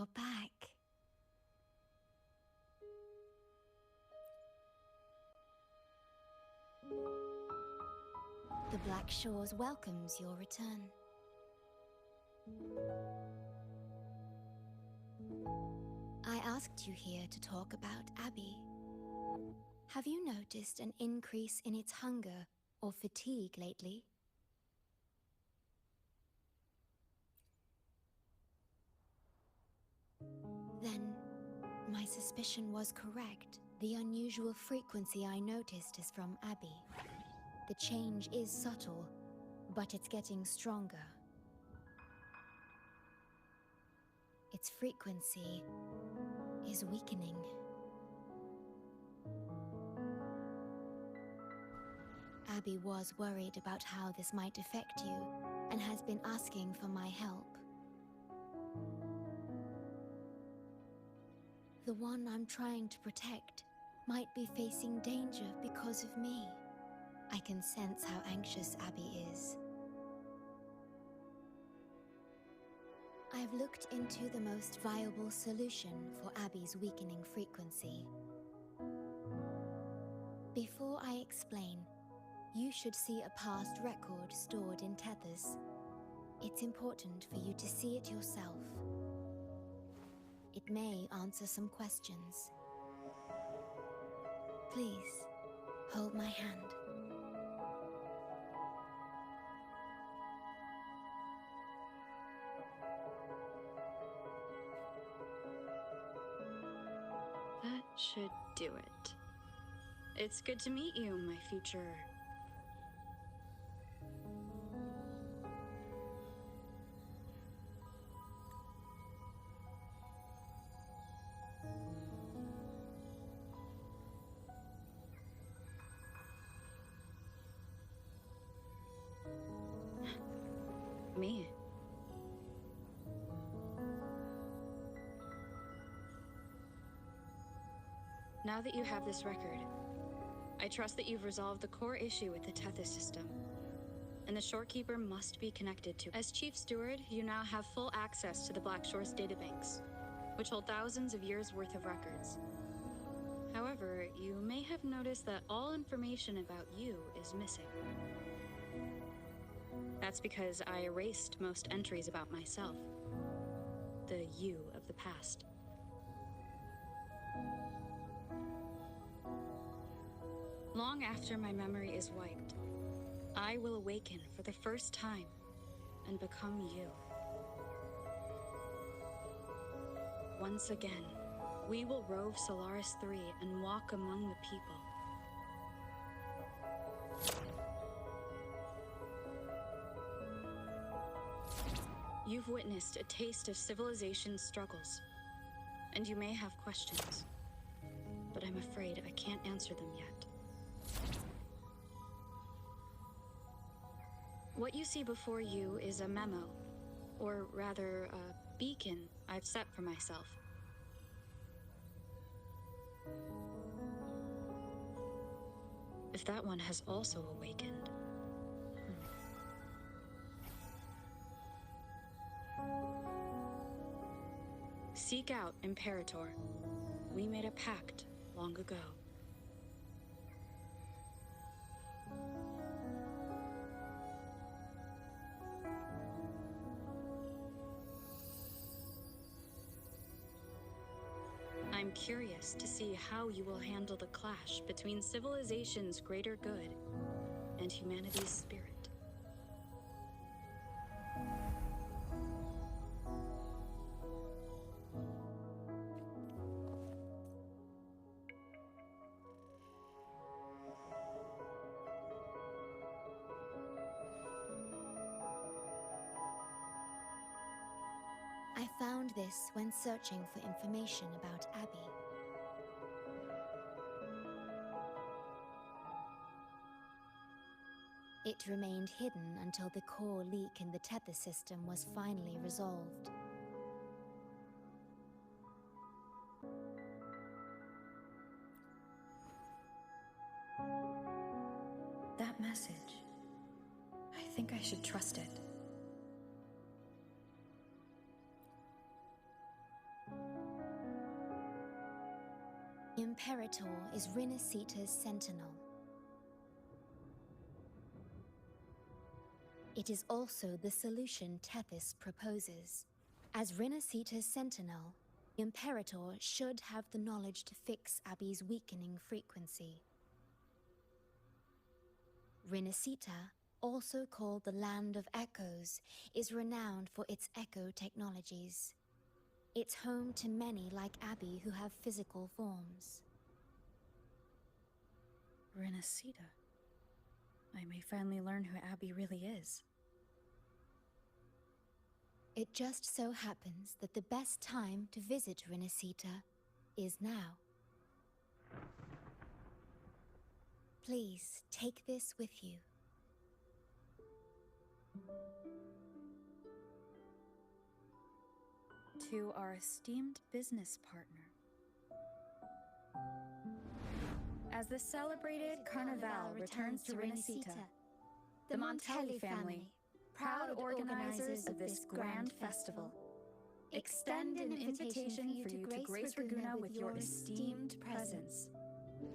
you're back. The Black Shores welcomes your return. I asked you here to talk about Abby. Have you noticed an increase in its hunger or fatigue lately? Then, my suspicion was correct. The unusual frequency I noticed is from Abby. The change is subtle, but it's getting stronger. Its frequency is weakening. Abby was worried about how this might affect you, and has been asking for my help. The one I'm trying to protect might be facing danger because of me. I can sense how anxious Abby is. I've looked into the most viable solution for Abby's weakening frequency. Before I explain, you should see a past record stored in tethers. It's important for you to see it yourself. It may answer some questions. Please, hold my hand. That should do it. It's good to meet you, my future... Me. Now that you have this record, I trust that you've resolved the core issue with the Tethys system, and the Shorekeeper must be connected to. As Chief Steward, you now have full access to the Black Shore's databanks, which hold thousands of years' worth of records. However, you may have noticed that all information about you is missing. That's because I erased most entries about myself, the you of the past. Long after my memory is wiped, I will awaken for the first time and become you. Once again, we will rove Solaris 3 and walk among the people. You've witnessed a taste of civilization's struggles, and you may have questions, but I'm afraid I can't answer them yet. What you see before you is a memo, or rather, a beacon I've set for myself. If that one has also awakened. Seek out Imperator. We made a pact long ago. I'm curious to see how you will handle the clash between civilization's greater good and humanity's spirit. I found this when searching for information about Abby. It remained hidden until the core leak in the tether system was finally resolved. That message. I think I should trust it. Imperator is Rinascita's sentinel. It is also the solution Tethys proposes. As Rinascita's sentinel, Imperator should have the knowledge to fix Abby's weakening frequency. Rinascita, also called the Land of Echoes, is renowned for its echo technologies. It's home to many like Abby who have physical forms. Rinascita. I may finally learn who Abby really is. It just so happens that the best time to visit Rinascita is now. Please take this with you. To our esteemed business partner. As the celebrated Carnevale returns to Rinascita, the Montelli family, proud organizers of this grand festival, extend an invitation for you to grace Ragunna with your esteemed presence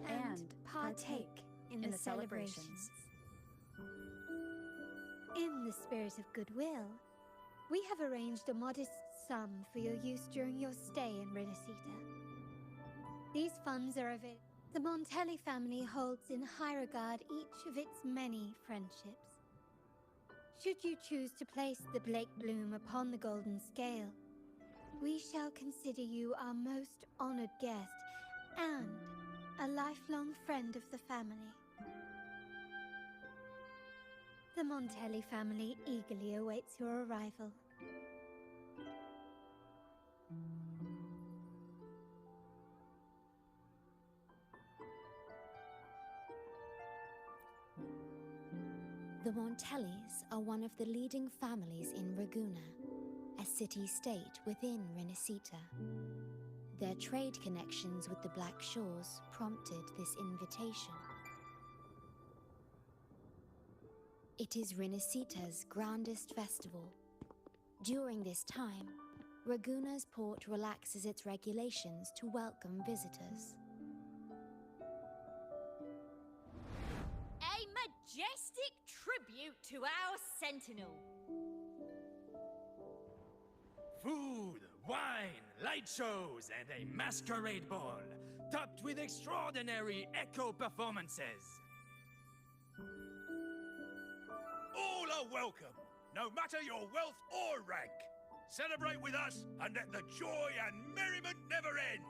and partake in the celebrations. In the spirit of goodwill, we have arranged a modest sum for your use during your stay in Rinascita. These funds are available. The Montelli family holds in high regard each of its many friendships. Should you choose to place the Blake Bloom upon the golden scale, we shall consider you our most honored guest and a lifelong friend of the family. The Montelli family eagerly awaits your arrival. The Montellis are one of the leading families in Ragunna, a city-state within Rinascita. Their trade connections with the Black Shores prompted this invitation. It is Rinascita's grandest festival. During this time, Ragunna's port relaxes its regulations to welcome visitors. A majestic tribute to our Sentinel. Food, wine, light shows, and a masquerade ball, topped with extraordinary echo performances. All are welcome, no matter your wealth or rank. Celebrate with us and let the joy and merriment never end.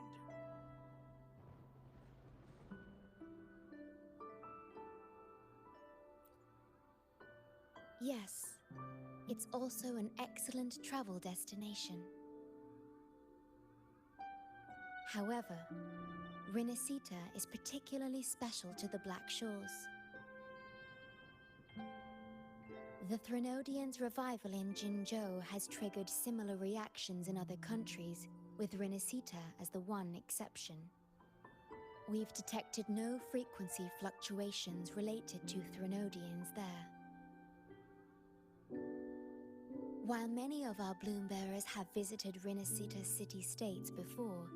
Yes, it's also an excellent travel destination. However, Rinascita is particularly special to the Black Shores. The Threnodians' revival in Jinzhou has triggered similar reactions in other countries, with Rinascita as the one exception. We've detected no frequency fluctuations related to Threnodians there. While many of our bloom-bearers have visited Rinascita's city-states before,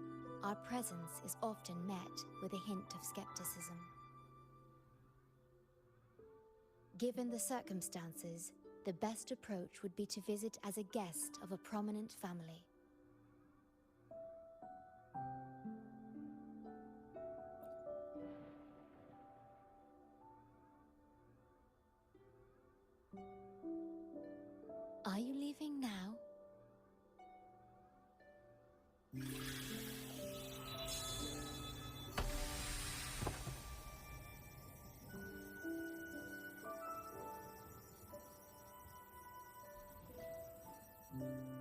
our presence is often met with a hint of skepticism. Given the circumstances, the best approach would be to visit as a guest of a prominent family. Are you leaving now?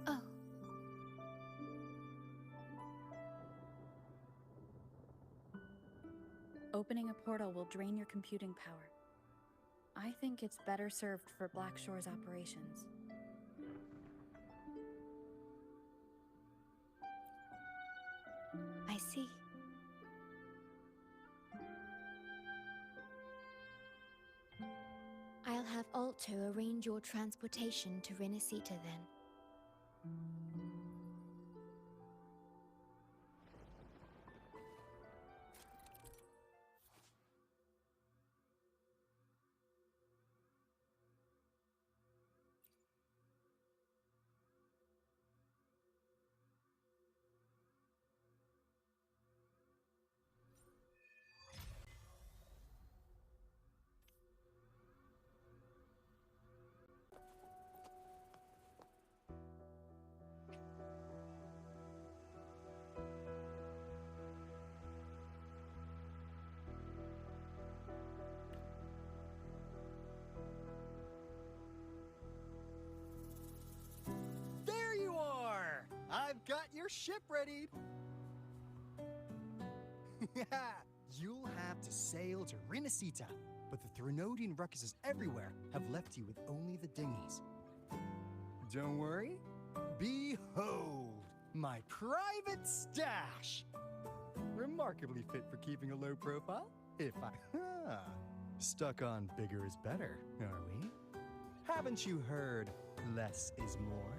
Oh. Opening a portal will drain your computing power. I think it's better served for Black Shore's operations. I see. I'll have Alto arrange your transportation to Rinascita then. your ship readied. You'll have to sail to Rinascita, but the Threnodian ruckuses everywhere have left you with only the dinghies. Don't worry. Behold, my private stash! Remarkably fit for keeping a low profile, if I... Stuck on bigger is better, are we? Haven't you heard less is more?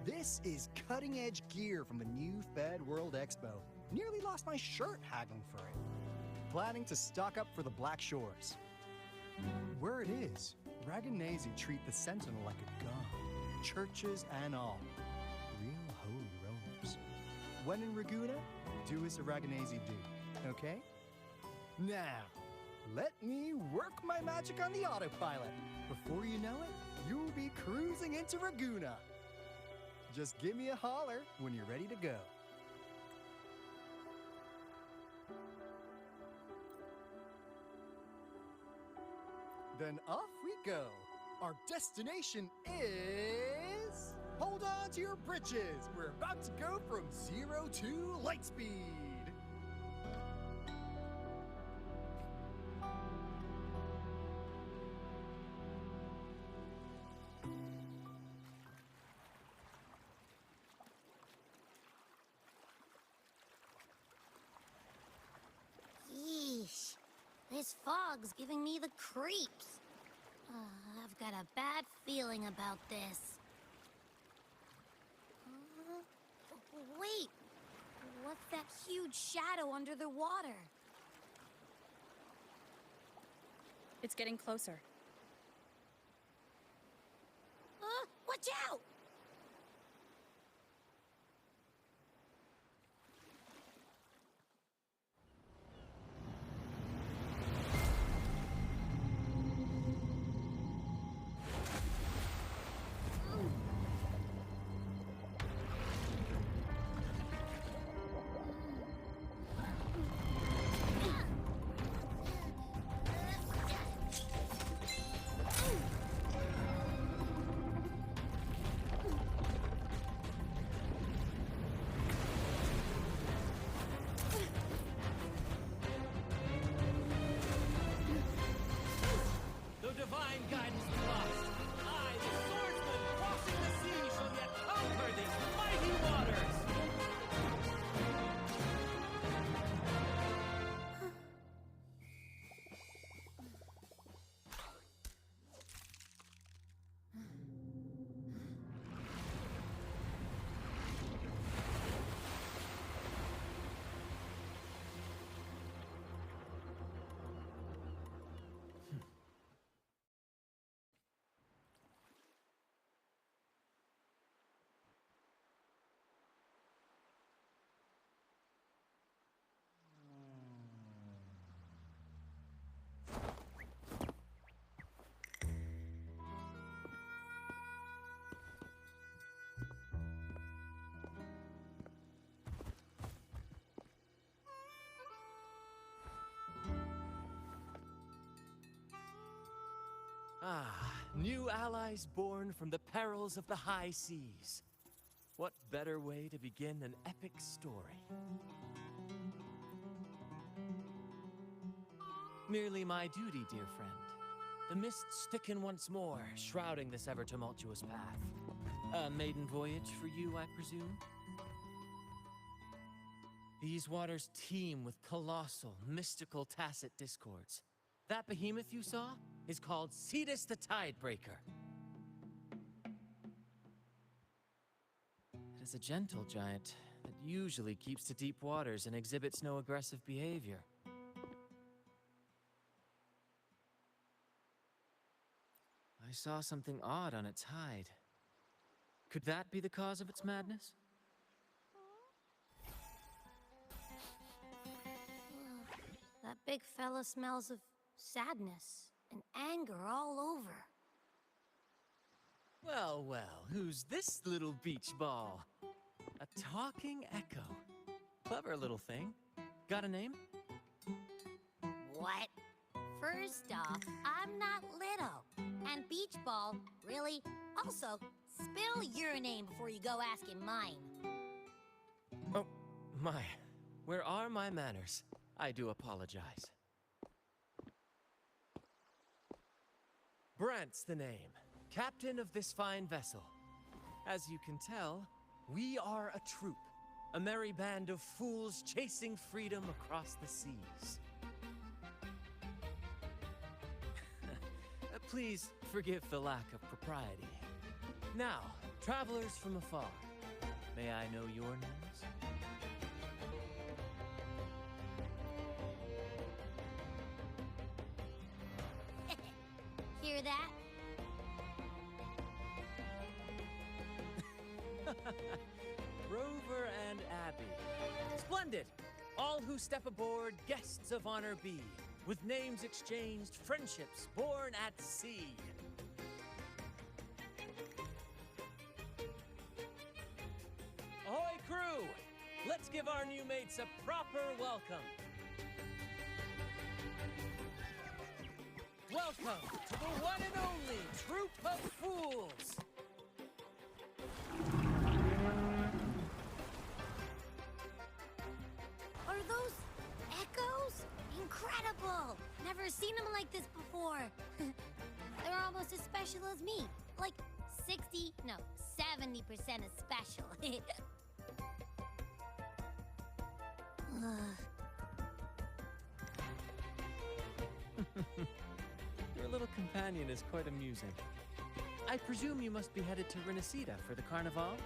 This is cutting-edge gear from the new Fed World Expo. Nearly lost my shirt haggling for it. Planning to stock up for the Black Shores. Word is, Ragunna treat the Sentinel like a god. Churches and all. Real holy rollers. When in Ragunna, do as a Ragunna do, okay? Now, let me work my magic on the autopilot. Before you know it, you'll be cruising into Ragunna. Just give me a holler when you're ready to go. Then off we go. Our destination is... Hold on to your britches. We're about to go from 0 to light speed. Yeesh. This fog's giving me the creeps. I've got a bad feeling about this. Wait! What's that huge shadow under the water? It's getting closer. Watch out! Divine guidance be lost. I, the swordsman, crossing the sea, shall yet conquer these mighty waters. Ah, new allies born from the perils of the high seas. What better way to begin an epic story? Merely my duty, dear friend. The mists thicken once more, shrouding this ever-tumultuous path. A maiden voyage for you, I presume? These waters teem with colossal, mystical, tacit discords. That behemoth you saw is called Cetus the Tidebreaker. It is a gentle giant that usually keeps to deep waters and exhibits no aggressive behavior. I saw something odd on its hide. Could that be the cause of its madness? That big fella smells of sadness and anger all over. Well, well, who's this little beach ball? A talking echo. Clever little thing. Got a name? What? First off, I'm not little. And beach ball, really? Also, spill your name before you go asking mine. My, where are my manners? I do apologize. Brant's the name, captain of this fine vessel. As you can tell, we are a troop, a merry band of fools chasing freedom across the seas. Please forgive the lack of propriety. Now, travelers from afar, may I know your names? Hear that? Rover and Abby. Splendid! All who step aboard, guests of honor be. With names exchanged, friendships born at sea. Ahoy, crew! Let's give our new mates a proper welcome. Welcome to the one and only Troop of Fools! Are those echoes? Incredible! Never seen them like this before. They're almost as special as me. Like 70% as special. Your little companion is quite amusing. I presume you must be headed to Rinascita for the Carnevale?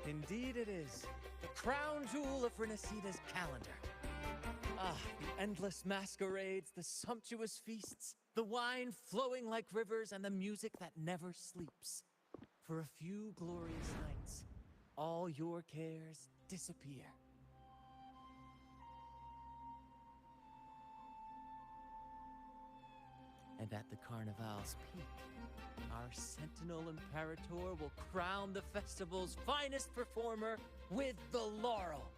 Indeed it is. The crown jewel of Rinascita's calendar. Ah, the endless masquerades, the sumptuous feasts, the wine flowing like rivers, and the music that never sleeps. For a few glorious nights, all your cares disappear. And at the Carnevale's peak, our Sentinel Imperator will crown the festival's finest performer with the laurel.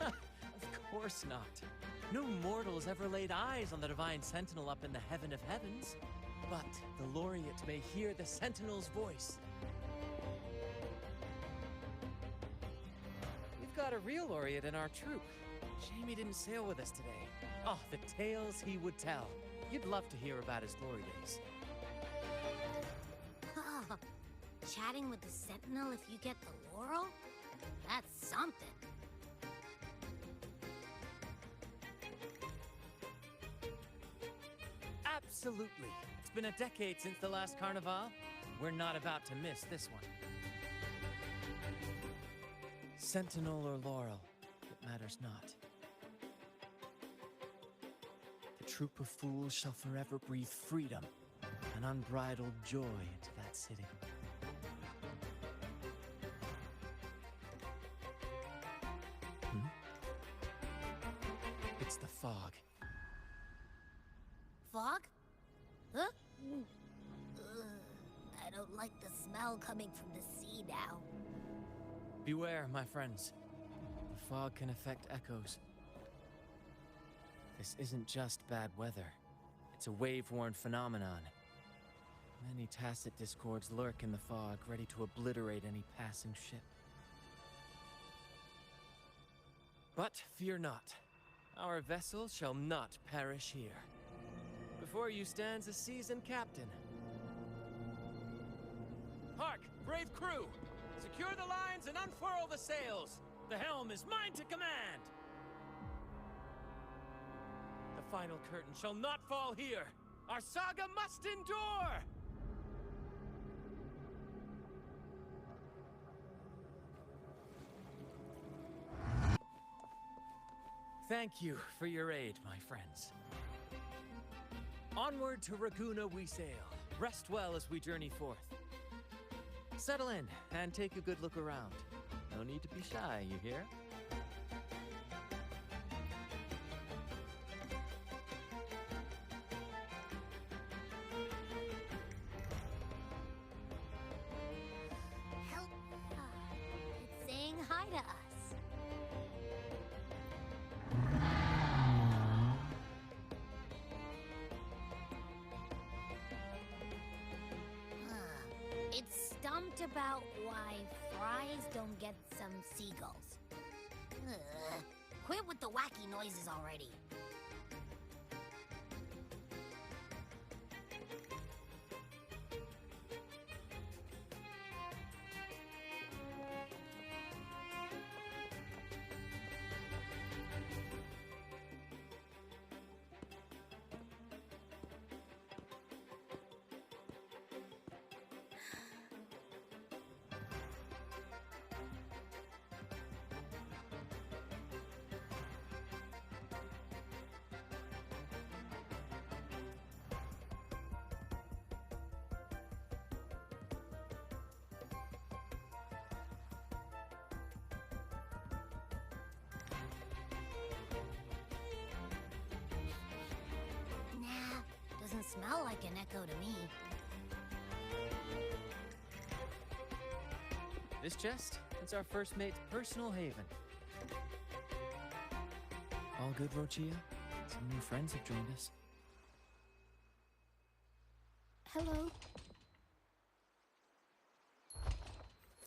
Of course not. No mortals ever laid eyes on the divine Sentinel up in the heaven of heavens. But the laureate may hear the Sentinel's voice. We've got a real laureate in our troop. Shame he didn't sail with us today. Oh, the tales he would tell. You'd love to hear about his glory days. Oh, chatting with the Sentinel if you get the laurel? That's something. Absolutely. It's been a decade since the last Carnevale. We're not about to miss this one. Sentinel or laurel, it matters not. The troop of fools shall forever breathe freedom and unbridled joy into that city. It's the fog. Fog? Huh? I don't like the smell coming from the sea now. Beware, my friends. The fog can affect echoes. This isn't just bad weather. It's a wave-worn phenomenon. Many tacit discords lurk in the fog, ready to obliterate any passing ship. But fear not. Our vessel shall not perish here. Before you stands a seasoned captain. Hark, brave crew! Secure the lines and unfurl the sails! The helm is mine to command! The final curtain shall not fall here! Our saga must endure! Thank you for your aid, my friends. Onward to Ragunna we sail. Rest well as we journey forth. Settle in and take a good look around. No need to be shy, you hear? Help! It's saying hi to us. stumped about why fries don't get some seagulls. Ugh. Quit with the wacky noises already. Doesn't smell like an echo to me. This chest? It's our first mate's personal haven. All good, Rochia? Some new friends have joined us. Hello.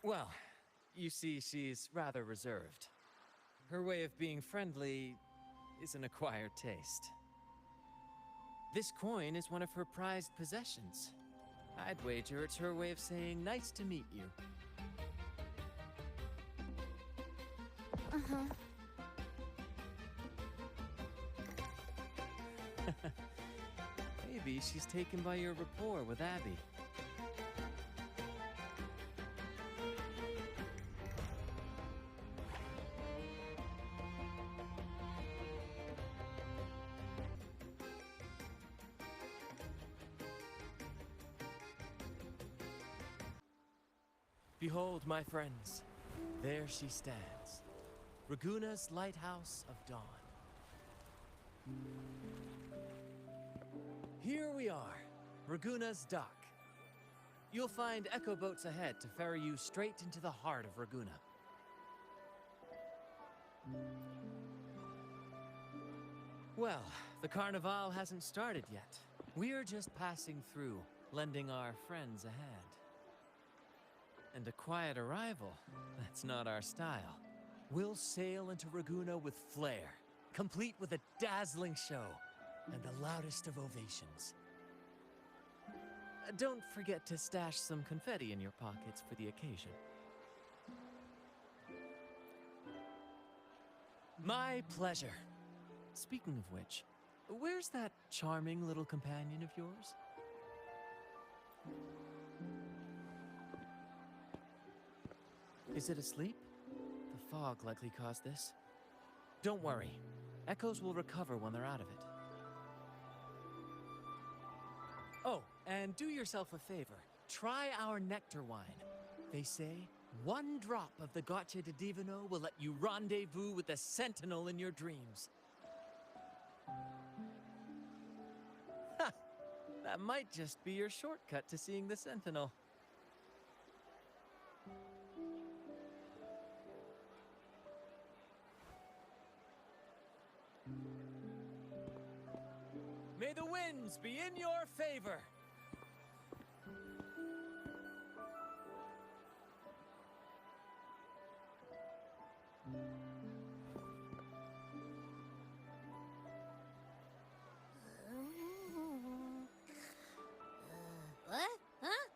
Well, you see, she's rather reserved. Her way of being friendly is an acquired taste. This coin is one of her prized possessions. I'd wager it's her way of saying nice to meet you. Uh-huh. Maybe she's taken by your rapport with Abby. Behold, my friends, there she stands, Ragunna's lighthouse of dawn. Here we are, Ragunna's dock. You'll find echo boats ahead to ferry you straight into the heart of Ragunna. Well, the Carnevale hasn't started yet. We're just passing through, lending our friends a hand. And a quiet arrival, that's not our style. We'll sail into Ragunna with flair, complete with a dazzling show and the loudest of ovations. Don't forget to stash some confetti in your pockets for the occasion. My pleasure. Speaking of which, where's that charming little companion of yours? Is it asleep? The fog likely caused this. Don't worry. Echoes will recover when they're out of it. Oh, and do yourself a favor. Try our nectar wine. They say one drop of the Gotcha di Divino will let you rendezvous with the Sentinel in your dreams. Ha! That might just be your shortcut to seeing the Sentinel. May the winds be in your favor! What? Huh?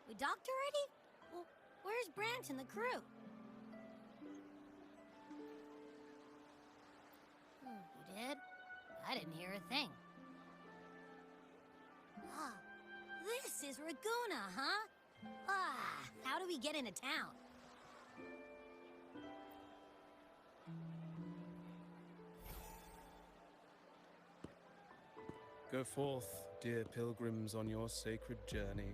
We docked already? Well, where's Brant and the crew? You did? I didn't hear a thing. Ah, this is Ragunna, huh? Ah, how do we get into town? Go forth, dear pilgrims, on your sacred journey.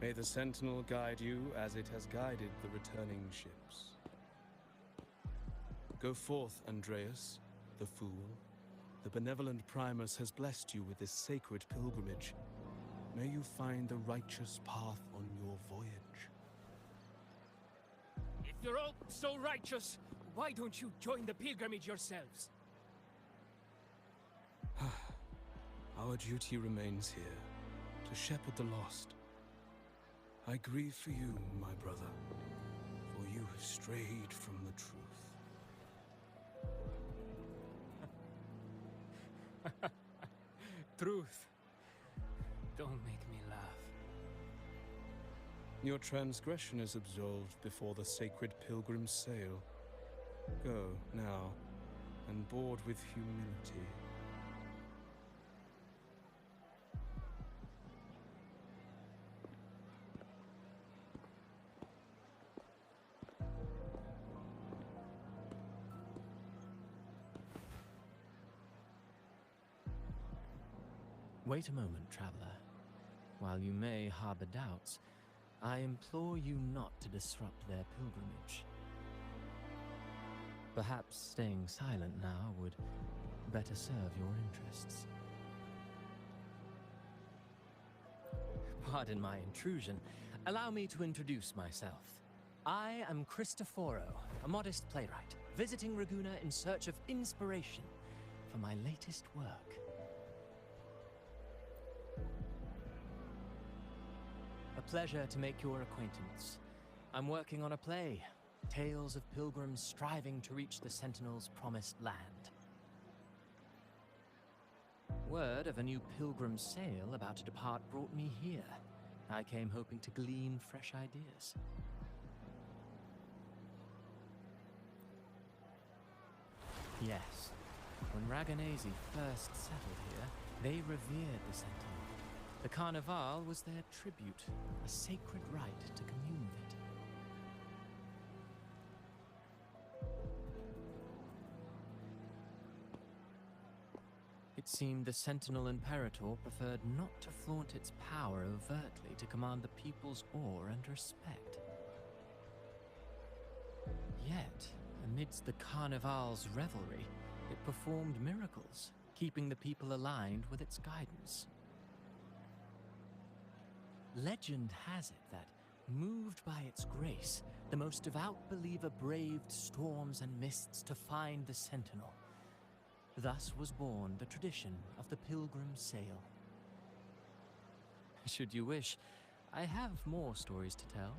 May the Sentinel guide you as it has guided the returning ships. Go forth, Andreas, the fool. The benevolent Primus has blessed you with this sacred pilgrimage. May you find the righteous path on your voyage. If you're all so righteous, why don't you join the pilgrimage yourselves? Our duty remains here, to shepherd the lost. I grieve for you, my brother, for you have strayed from the truth. Truth. Don't make me laugh. Your transgression is absolved before the sacred pilgrim's sail. Go, now, and board with humility. Wait a moment, traveler. While you may harbor doubts, I implore you not to disrupt their pilgrimage. Perhaps staying silent now would better serve your interests. Pardon my intrusion. Allow me to introduce myself. I am Cristoforo, a modest playwright, visiting Ragunna in search of inspiration for my latest work. A pleasure to make your acquaintance. I'm working on a play, tales of pilgrims striving to reach the Sentinel's promised land. Word of a new pilgrim sail about to depart brought me here. I came hoping to glean fresh ideas. Yes, when Ragunna first settled here, they revered the Sentinel. The Carnevale was their tribute, a sacred right to commune with it. It seemed the Sentinel Imperator preferred not to flaunt its power overtly to command the people's awe and respect. Yet, amidst the Carnevale's revelry, it performed miracles, keeping the people aligned with its guidance. Legend has it that, moved by its grace, the most devout believer braved storms and mists to find the Sentinel. Thus was born the tradition of the pilgrim sail. Should you wish, I have more stories to tell.